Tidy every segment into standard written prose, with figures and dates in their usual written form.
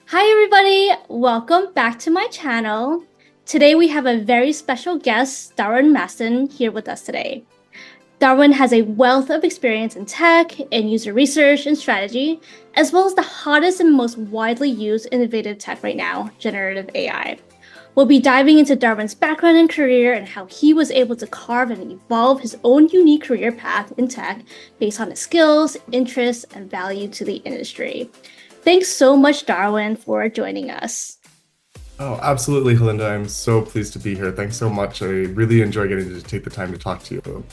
Hi everybody, welcome back to my channel. Today we have a very special guest, Darwin Mastin, here with us today. Darwin has a wealth of experience in tech, in user research and strategy, as well as the hottest and most widely used innovative tech right now, generative AI. We'll be diving into Darwin's background and career and how he was able to carve and evolve his own unique career path in tech based on his skills, interests, and value to the industry. Thanks so much, Darwin, for joining us. Oh, absolutely, Helinda. I'm so pleased to be here. Thanks so much. I really enjoy getting to take the time to talk to you.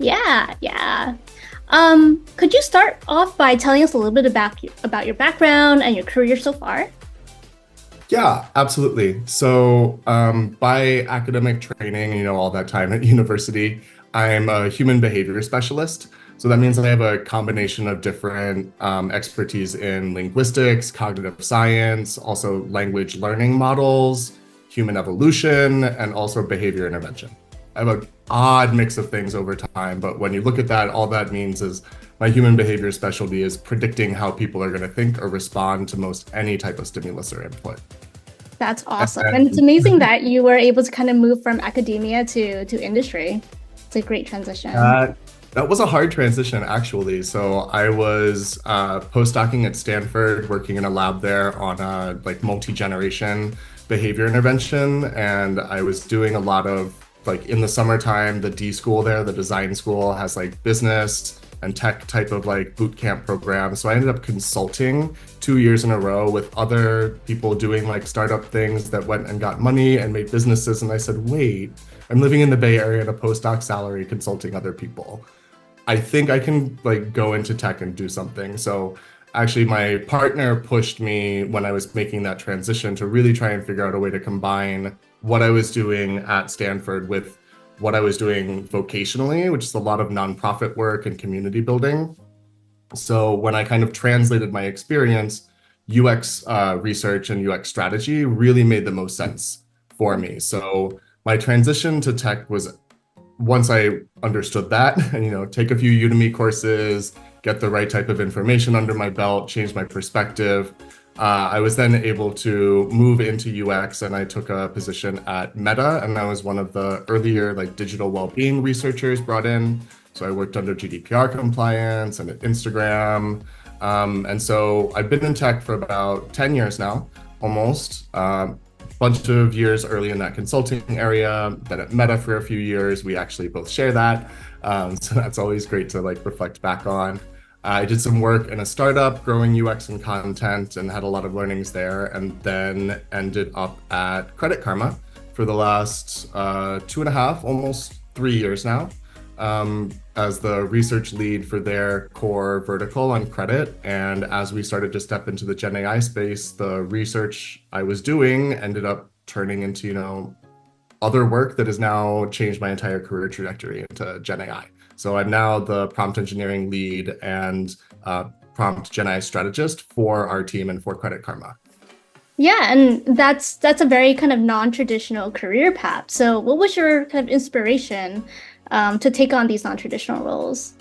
Yeah. Could you start off by telling us a little bit about your background and your career so far? Yeah, absolutely. So, by academic training, all that time at university, I'm a human behavior specialist. So that means I have a combination of different expertise in linguistics, cognitive science, also language learning models, human evolution, and also behavior intervention. I have an odd mix of things over time, but when you look at that, all that means is my human behavior specialty is predicting how people are going to think or respond to most any type of stimulus or input. That's awesome. And it's And amazing that you were able to kind of move from academia to industry. It's a great transition. that was a hard transition, actually. So I was postdocing at Stanford, working in a lab there on a multi-generation behavior intervention, and I was doing a lot of in the summertime, the D school there, the design school has business and tech type of boot camp programs. So I ended up consulting 2 years in a row with other people doing startup things that went and got money and made businesses. And I said, wait, I'm living in the Bay Area at a postdoc salary consulting other people. I think I can go into tech and do something. So actually my partner pushed me when I was making that transition to really try and figure out a way to combine what I was doing at Stanford with what I was doing vocationally, which is a lot of nonprofit work and community building. So when I kind of translated my experience, UX research and UX strategy really made the most sense for me. So my transition to tech was once I understood that and take a few Udemy courses, get the right type of information under my belt, change my perspective. I was then able to move into UX, and I took a position at Meta, and I was one of the earlier digital well-being researchers brought in. So I worked under GDPR compliance and at Instagram. And so I've been in tech for about 10 years now, almost. Bunch of years early in that consulting area, then at Meta for a few years. We actually both share that. So that's always great to reflect back on. I did some work in a startup growing UX and content and had a lot of learnings there, and then ended up at Credit Karma for the last 2.5, almost 3 years now, as the research lead for their core vertical on credit. And as we started to step into the Gen AI space, the research I was doing ended up turning into, other work that has now changed my entire career trajectory into Gen AI. So I'm now the prompt engineering lead and prompt Gen AI strategist for our team and for Credit Karma. Yeah, and that's a very kind of non-traditional career path. So what was your kind of inspiration to take on these non-traditional roles?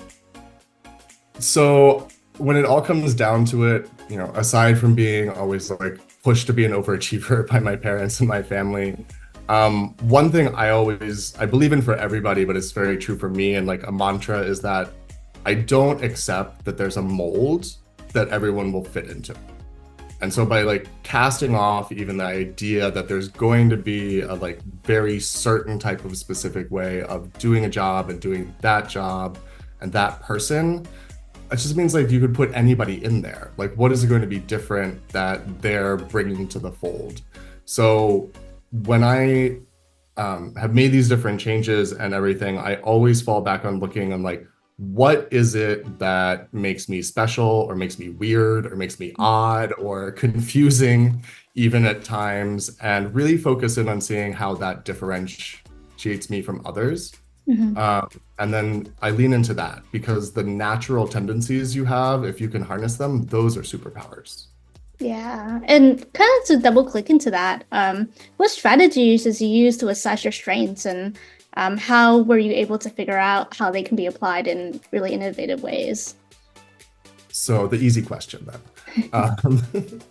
So when it all comes down to it, aside from being always pushed to be an overachiever by my parents and my family, one thing I believe in for everybody, but it's very true for me, and a mantra is that I don't accept that there's a mold that everyone will fit into. And so by casting off even the idea that there's going to be a very certain type of specific way of doing a job and doing that job and that person, it just means you could put anybody in there. What is it going to be different that they're bringing to the fold? So when I have made these different changes and everything, I always fall back on looking on what is it that makes me special or makes me weird or makes me odd or confusing even at times, and really focus in on seeing how that differentiates me from others. Mhm. And then I lean into that because the natural tendencies you have, if you can harness them, those are superpowers. Yeah, and kind of to double click into that, what strategies did you use to assess your strengths, and how were you able to figure out how they can be applied in really innovative ways? So the easy question then.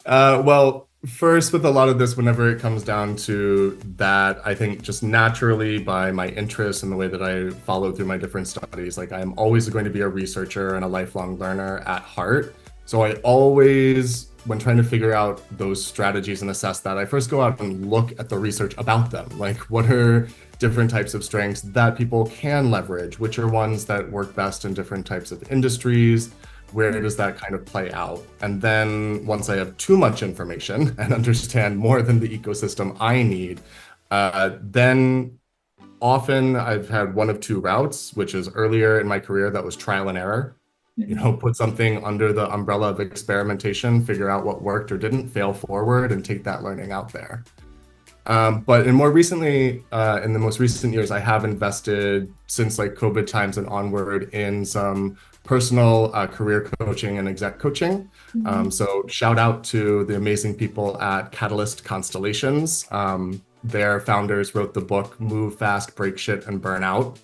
Well, first, with a lot of this, whenever it comes down to that, I think just naturally by my interests and the way that I follow through my different studies, like I'm always going to be a researcher and a lifelong learner at heart. So I always, when trying to figure out those strategies and assess that, I first go out and look at the research about them. Like, what are different types of strengths that people can leverage? Which are ones that work best in different types of industries? Where does that kind of play out? And then once I have too much information and understand more than the ecosystem I need, then often I've had one of two routes, which is earlier in my career, that was trial and error. Put something under the umbrella of experimentation, figure out what worked or didn't, fail forward, and take that learning out there. But in the most recent years, I have invested since like COVID times and onward in some personal career coaching and exec coaching. So shout out to the amazing people at Catalyst Constellations. Their founders wrote the book Move Fast, Break Shit, and Burn Out.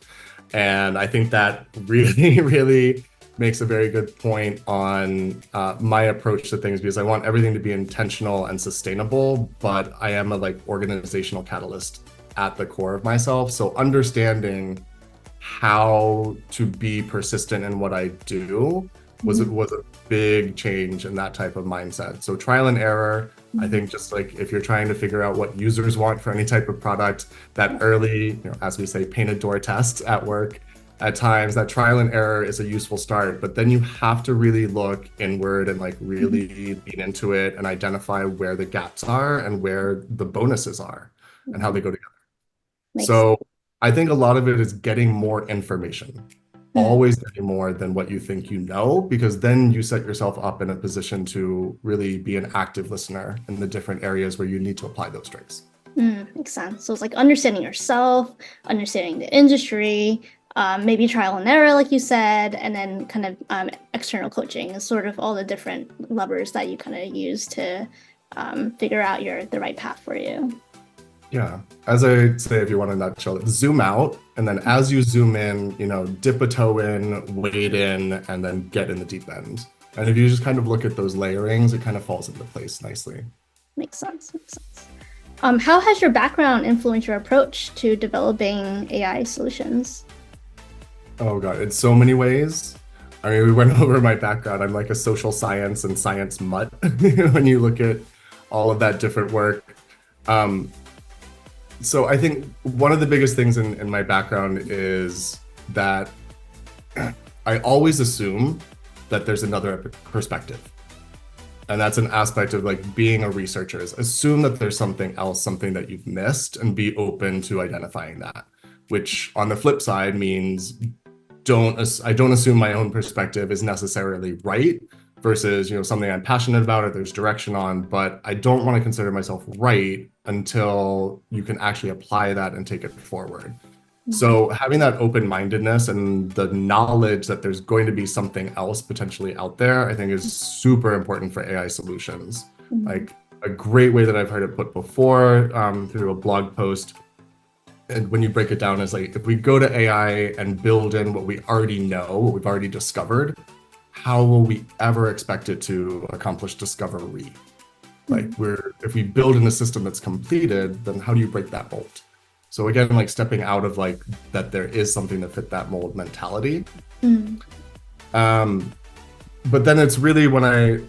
And I think that really, really makes a very good point on my approach to things, because I want everything to be intentional and sustainable, but I am a like organizational catalyst at the core of myself. So understanding how to be persistent in what I do was a big change in that type of mindset. So trial and error, I think just like if you're trying to figure out what users want for any type of product, that early, as we say, painted door test at work, at times that trial and error is a useful start, but then you have to really look inward and like really lean into it and identify where the gaps are and where the bonuses are and how they go together. So I think a lot of it is getting more information, always getting more than what you think you know, because then you set yourself up in a position to really be an active listener in the different areas where you need to apply those strengths. Makes sense. So it's like understanding yourself, understanding the industry, maybe trial and error, like you said, and then kind of external coaching is sort of all the different levers that you kind of use to figure out the right path for you. Yeah. As I say, if you want to nutshell it, zoom out. And then as you zoom in, dip a toe in, wade in, and then get in the deep end. And if you just kind of look at those layerings, it kind of falls into place nicely. Makes sense. How has your background influenced your approach to developing AI solutions? Oh God, in so many ways. I mean, we went over my background. I'm like a social science and science mutt when you look at all of that different work. So I think one of the biggest things in my background is that I always assume that there's another perspective. And that's an aspect of like being a researcher, is assume that there's something else, something that you've missed, and be open to identifying that, which on the flip side means I don't assume my own perspective is necessarily right versus, something I'm passionate about or there's direction on, but I don't want to consider myself right until you can actually apply that and take it forward. So having that open-mindedness and the knowledge that there's going to be something else potentially out there, I think is super important for AI solutions. Like a great way that I've heard it put before through a blog post, and when you break it down, is like, if we go to AI and build in what we already know, what we've already discovered, how will we ever expect it to accomplish discovery? Like if we build in a system that's completed, then how do you break that mold? So again, like stepping out of like that there is something to fit that mold mentality. But then it's really when I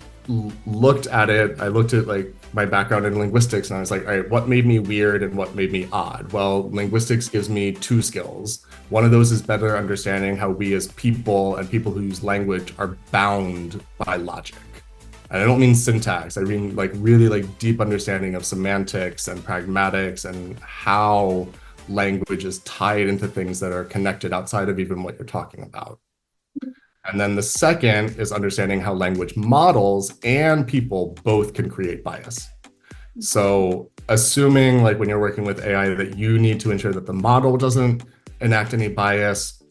looked at it, I looked at like my background in linguistics and I was like, all right, what made me weird and what made me odd? Well, linguistics gives me two skills. One of those is better understanding how we as people and people who use language are bound by logic. And I don't mean syntax, I mean like really like deep understanding of semantics and pragmatics and how language is tied into things that are connected outside of even what you're talking about. And then the second is understanding how language models and people both can create bias. So assuming like when you're working with AI that you need to ensure that the model doesn't enact any bias,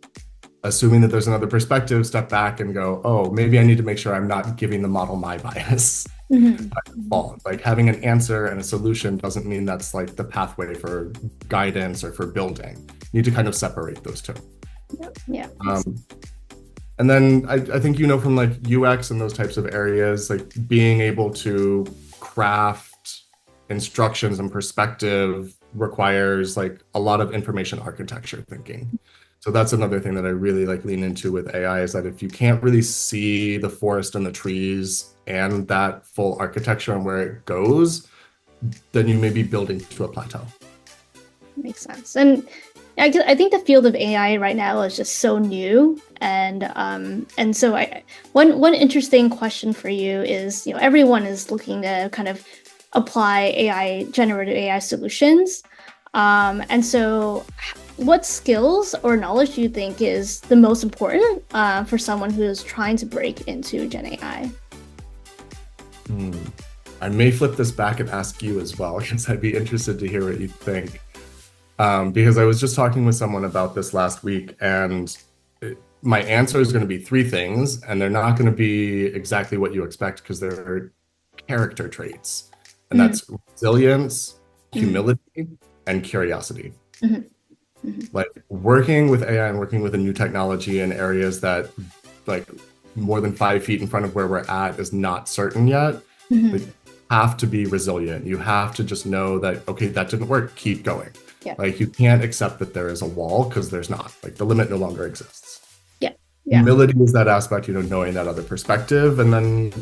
assuming that there's another perspective, step back and go, oh, maybe I need to make sure I'm not giving the model my bias by default. Like having an answer and a solution doesn't mean that's like the pathway for guidance or for building. You need to kind of separate those two. Yeah. And then I think, from like UX and those types of areas, like being able to craft instructions and perspective requires like a lot of information architecture thinking. So that's another thing that I really like lean into with AI is that if you can't really see the forest and the trees and that full architecture and where it goes, then you may be building to a plateau. Makes sense. And I think the field of AI right now is just so new, and so one interesting question for you is, everyone is looking to kind of apply AI, generative AI solutions, and so what skills or knowledge do you think is the most important for someone who is trying to break into Gen AI? I may flip this back and ask you as well, because I'd be interested to hear what you think. Because I was just talking with someone about this last week, and my answer is going to be three things, and they're not going to be exactly what you expect because they're character traits, and that's resilience, humility, and curiosity. Like working with AI and working with a new technology in areas that like more than 5 feet in front of where we're at is not certain yet. Like, you have to be resilient. You have to just know that, okay, that didn't work, keep going. Yeah. Like you can't accept that there is a wall because there's not. Like the limit no longer exists. Yeah. Humility is that aspect, knowing that other perspective, and then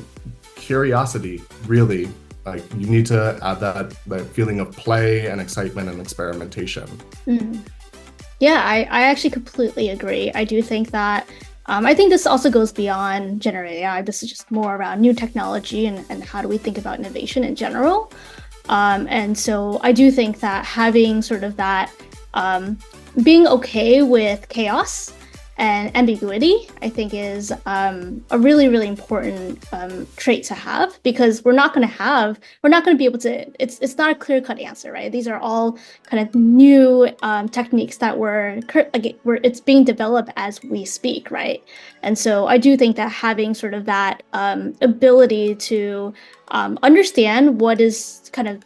curiosity, really. Like you need to add that feeling of play and excitement and experimentation. Yeah, I actually completely agree. I do think that I think this also goes beyond generative AI. This is just more around new technology and how do we think about innovation in general. And so I do think that having sort of that being okay with chaos and ambiguity, I think is a really, really important trait to have, because we're not going to be able to, it's not a clear-cut answer, right? These are all kind of new techniques that it's being developed as we speak, right? And so I do think that having sort of that ability to understand what's the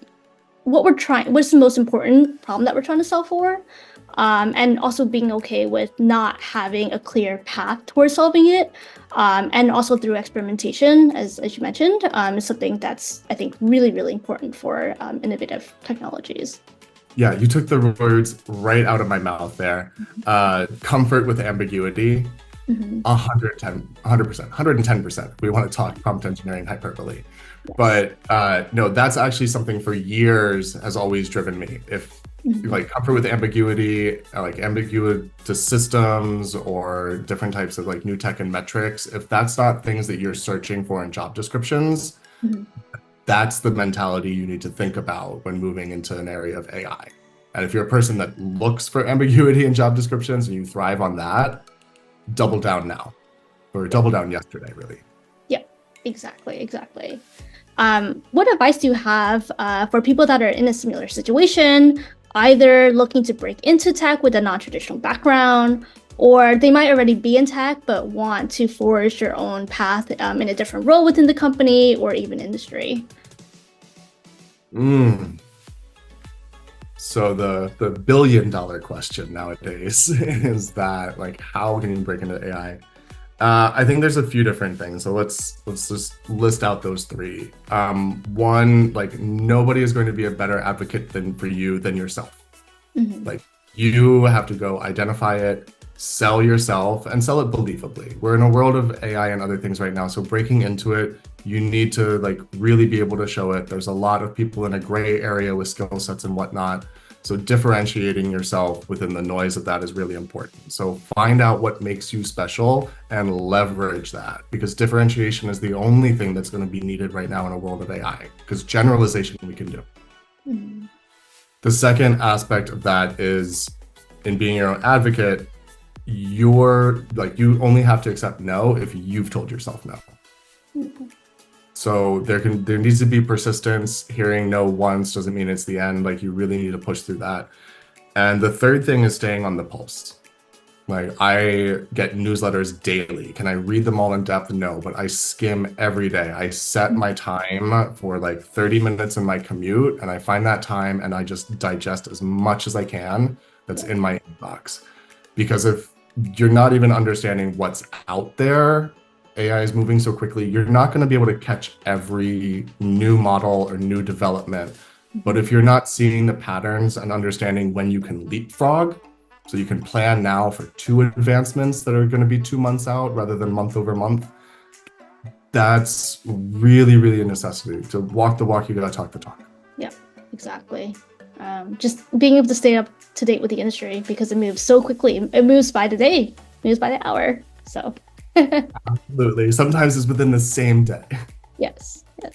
most important problem that we're trying to solve for, and also being okay with not having a clear path towards solving it, and also through experimentation, as you mentioned, is something that's, I think, really, really important for innovative technologies. Yeah, you took the words right out of my mouth there. Comfort with ambiguity, 110%, 110%. We want to talk prompt engineering hyperbole. Yes. But no, that's actually something for years has always driven me. If like comfort with ambiguity, like ambiguous systems or different types of like new tech and metrics, if that's not things that you're searching for in job descriptions, that's the mentality you need to think about when moving into an area of AI. And if you're a person that looks for ambiguity in job descriptions and you thrive on that, double down now, or double down yesterday, really. Yeah, exactly. What advice do you have for people that are in a similar situation, either looking to break into tech with a non-traditional background, or they might already be in tech but want to forge their own path in a different role within the company or even industry? So the billion-dollar question nowadays is that, like, how can you break into AI? I think there's a few different things. So let's just list out those three. One, like, nobody is going to be a better advocate for you than yourself. Like, you have to go identify it, sell yourself, and sell it believably. We're in a world of AI and other things right now, so breaking into it, you need to like really be able to show it. There's a lot of people in a gray area with skill sets and whatnot. So differentiating yourself within the noise of that is really important. So find out what makes you special and leverage that, because differentiation is the only thing that's going to be needed right now in a world of AI, because generalization we can do. The second aspect of that is in being your own advocate, you only have to accept no if you've told yourself no. So there needs to be persistence. Hearing no once doesn't mean it's the end. Like, you really need to push through that. And the third thing is staying on the pulse. Like, I get newsletters daily. Can I read them all in depth? No, but I skim every day. I set my time for like 30 minutes in my commute, and I find that time and I just digest as much as I can that's in my inbox. Because if you're not even understanding what's out there, AI is moving so quickly, you're not going to be able to catch every new model or new development. But if you're not seeing the patterns and understanding when you can leapfrog, so you can plan now for 2 advancements that are going to be 2 months out rather than month over month, that's really, really a necessity. To walk the walk, you got to talk the talk. Yeah, exactly. Just being able to stay up to date with the industry because it moves so quickly. It moves by the day, it moves by the hour. So Absolutely. Sometimes it's within the same day. yes, yes.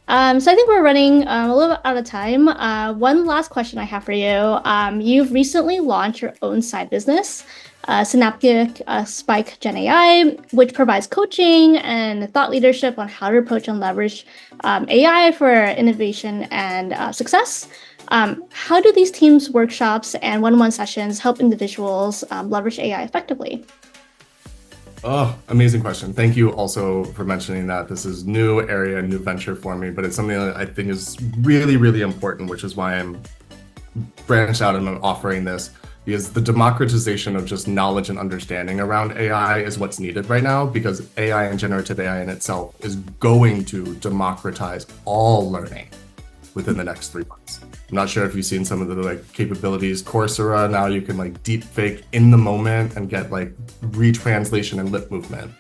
So I think we're running a little bit out of time. One last question I have for you. You've recently launched your own side business, synapticspikegen AI, which provides coaching and thought leadership on how to approach and leverage AI for innovation and success. How do these teams workshops and one-on-one sessions help individuals leverage AI effectively? Oh, amazing question. Thank you also for mentioning that. This is new area, new venture for me, but it's something that I think is really, really important, which is why I'm branched out and I'm offering this, because the democratization of just knowledge and understanding around AI is what's needed right now, because AI and generative AI in itself is going to democratize all learning within the next 3 months. I'm not sure if you've seen some of the capabilities. Coursera, now you can deep fake in the moment and get retranslation and lip movement.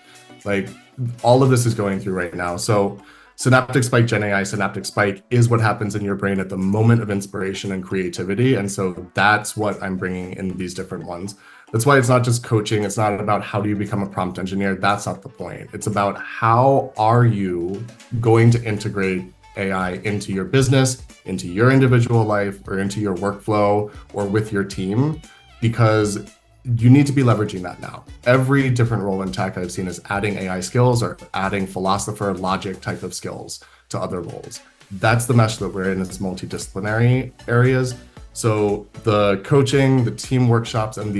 All of this is going through right now. So synapticspikegen AI, synaptic spike is what happens in your brain at the moment of inspiration and creativity. And so that's what I'm bringing in these different ones. That's why it's not just coaching. It's not about how do you become a prompt engineer. That's not the point. It's about how are you going to integrate AI into your business, into your individual life, or into your workflow, or with your team, because you need to be leveraging that now. Every different role in tech I've seen is adding AI skills or adding philosopher logic type of skills to other roles. That's the mesh that we're in, is multidisciplinary areas. So the coaching, the team workshops, and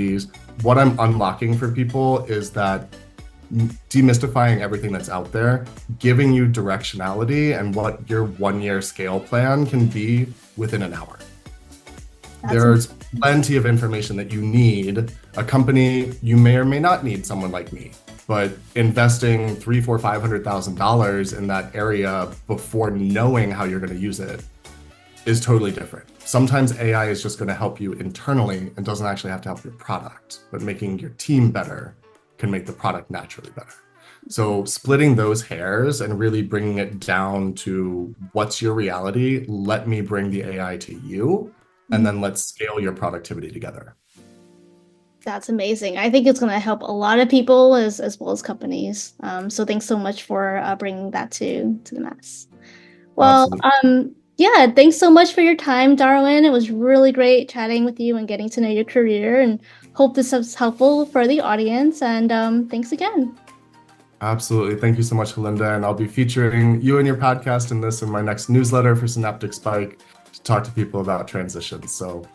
what I'm unlocking for people is that demystifying everything that's out there, giving you directionality and what your 1-year scale plan can be within an hour. There's plenty of information that you need. A company, you may or may not need someone like me, but investing $300,000, $400,000, $500,000 in that area before knowing how you're going to use it is totally different. Sometimes AI is just going to help you internally and doesn't actually have to help your product, but making your team better can make the product naturally better. So splitting those hairs and really bringing it down to what's your reality, let me bring the AI to you, and then let's scale your productivity together. That's amazing. I think it's going to help a lot of people as well as companies. So thanks so much for bringing that to the mass. Well, yeah, thanks so much for your time, Darwin. It was really great chatting with you and getting to know your career, and hope this was helpful for the audience. And thanks again. Absolutely. Thank you so much, Helinda. And I'll be featuring you and your podcast in my next newsletter for Synaptic Spike to talk to people about transitions. So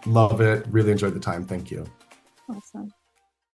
love it. Really enjoyed the time. Thank you. Awesome.